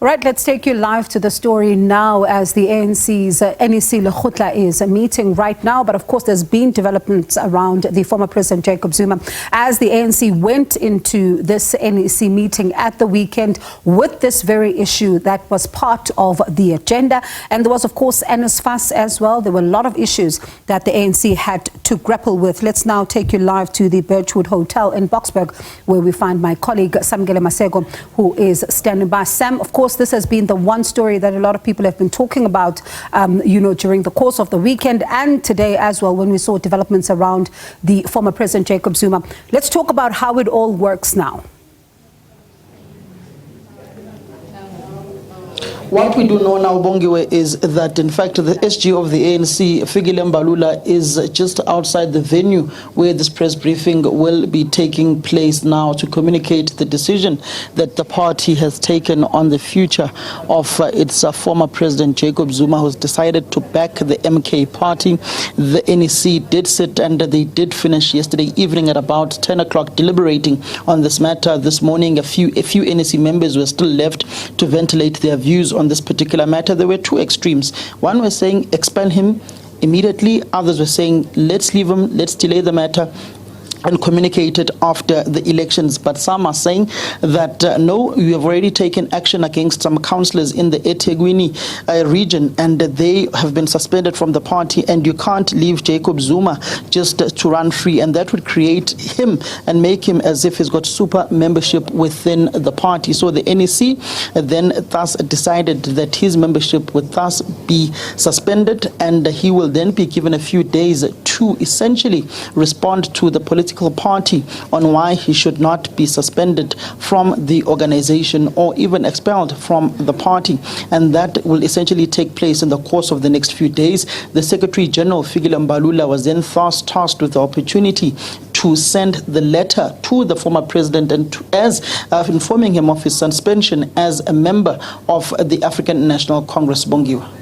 Right, let's take you live to the story now as the ANC's NEC Lekgotla is meeting right now. But of course, there's been developments around the former President Jacob Zuma as the ANC went into this NEC meeting at the weekend with this very issue that was part of the agenda. And there was, of course, NSFAS as well. There were a lot of issues that the ANC had to grapple with. Let's now take you live to the Birchwood Hotel in Boksburg, where we find my colleague Samkele Maseko, who is standing by. Sam, of course, this has been the one story that a lot of people have been talking about, during the course of the weekend and today as well, when we saw developments around the former President Jacob Zuma. Let's talk about how it all works now. What we do know now, Bongiwe, is that in fact the SG of the ANC, Samkele Maseko, is just outside the venue where this press briefing will be taking place now to communicate the decision that the party has taken on the future of its former President Jacob Zuma, who's decided to back the MK party. The NEC did sit and they did finish yesterday evening at about 10 o'clock deliberating on this matter. This morning, a few NEC members were still left to ventilate their views on this particular matter. There were two extremes. One was saying expel him immediately. Others were saying let's leave him, let's delay the matter and communicate it after the elections. But some are saying that no, we have already taken action against some councillors in the eThekwini region, and they have been suspended from the party, and you can't leave Jacob Zuma just to run free, and that would create him and make him as if he's got super membership within the party. So the NEC then thus decided that his membership would thus be suspended, and he will then be given a few days to essentially respond to the political party on why he should not be suspended from the organization or even expelled from the party. And that will essentially take place in the course of the next few days. The Secretary General, Samkele Maseko, was then thus tasked with the opportunity to send the letter to the former president and informing him of his suspension as a member of the African National Congress. Bongiwa.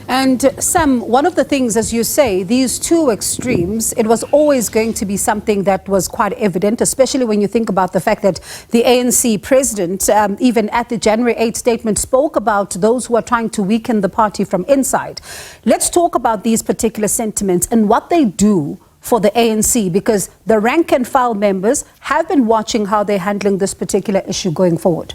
And Sam, one of the things, as you say, these two extremes, it was always going to be something that was quite evident, especially when you think about the fact that the ANC president, even at the January 8th statement, spoke about those who are trying to weaken the party from inside. Let's talk about these particular sentiments and what they do for the ANC, because the rank and file members have been watching how they're handling this particular issue going forward.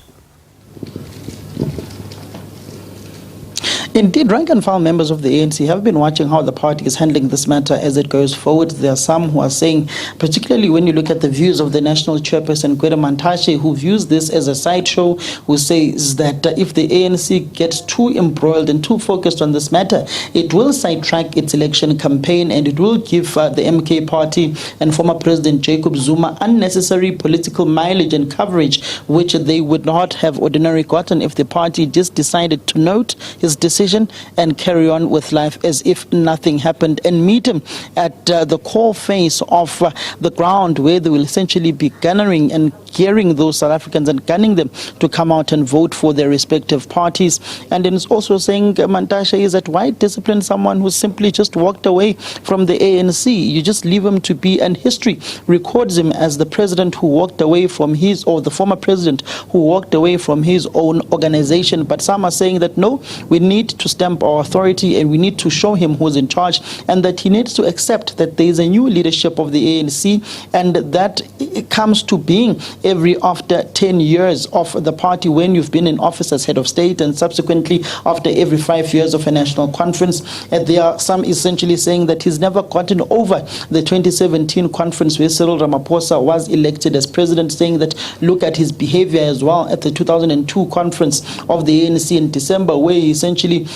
Indeed, rank and file members of the ANC have been watching how the party is handling this matter as it goes forward. There are some who are saying, particularly when you look at the views of the national chairperson, Mantashe, who views this as a sideshow, who says that if the ANC gets too embroiled and too focused on this matter, it will sidetrack its election campaign and it will give the MK party and former President Jacob Zuma unnecessary political mileage and coverage, which they would not have ordinarily gotten if the party just decided to note his decision and carry on with life as if nothing happened and meet him at the core face of the ground, where they will essentially be garnering and gearing those South Africans and gunning them to come out and vote for their respective parties. And then it's also saying, Mantashe, is that why discipline someone who simply just walked away from the ANC? You just leave him to be, and history records him as the president who walked away from his, or the former president who walked away from his own organization. But some are saying that no, we need to stamp our authority and we need to show him who's in charge, and that he needs to accept that there is a new leadership of the ANC, and that it comes to being every after 10 years of the party, when you've been in office as head of state, and subsequently after every 5 years of a national conference. And there are some essentially saying that he's never gotten over the 2017 conference where Cyril Ramaphosa was elected as president, saying that look at his behavior as well at the 2002 conference of the ANC in December, where he essentially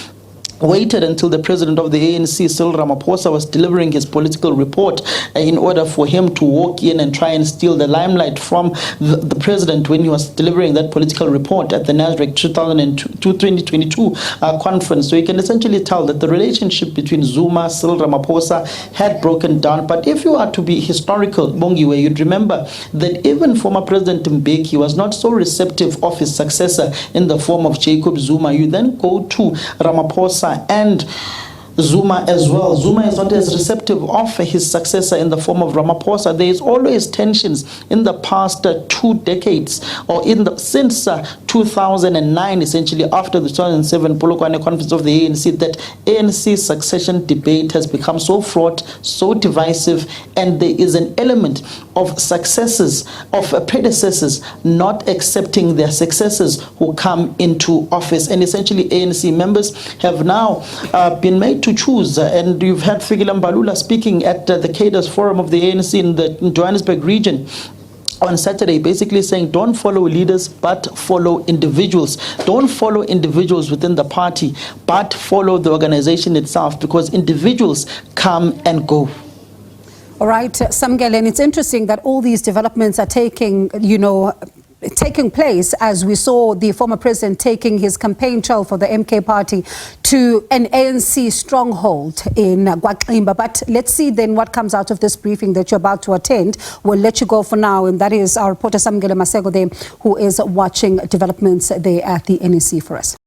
waited until the president of the ANC, Cyril Ramaphosa, was delivering his political report in order for him to walk in and try and steal the limelight from the president when he was delivering that political report at the NASREC 2022 conference. So you can essentially tell that the relationship between Zuma, Cyril Ramaphosa had broken down. But if you are to be historical, Bongiwe, you'd remember that even former President Mbeki was not so receptive of his successor in the form of Jacob Zuma. You then go to Ramaphosa and Zuma as well. Zuma is not as receptive of his successor in the form of Ramaphosa. There is always tensions in the past 2 decades, or since 2009, essentially after the 2007 Polokwane conference of the ANC, that ANC succession debate has become so fraught, so divisive, and there is an element of successors, of predecessors not accepting their successors who come into office. And essentially ANC members have now been made to choose, and you've had Fikile Mbalula speaking at the Cadres Forum of the ANC in the Johannesburg region on Saturday, basically saying don't follow leaders but follow individuals. Don't follow individuals within the party but follow the organization itself, because individuals come and go. All right, Samkele, and it's interesting that all these developments are taking place as we saw the former president taking his campaign trail for the MK party to an ANC stronghold in Gauteng. But let's see then what comes out of this briefing that you're about to attend. We'll let you go for now, and that is our reporter Samkele Maseko there, who is watching developments there at the NEC for us.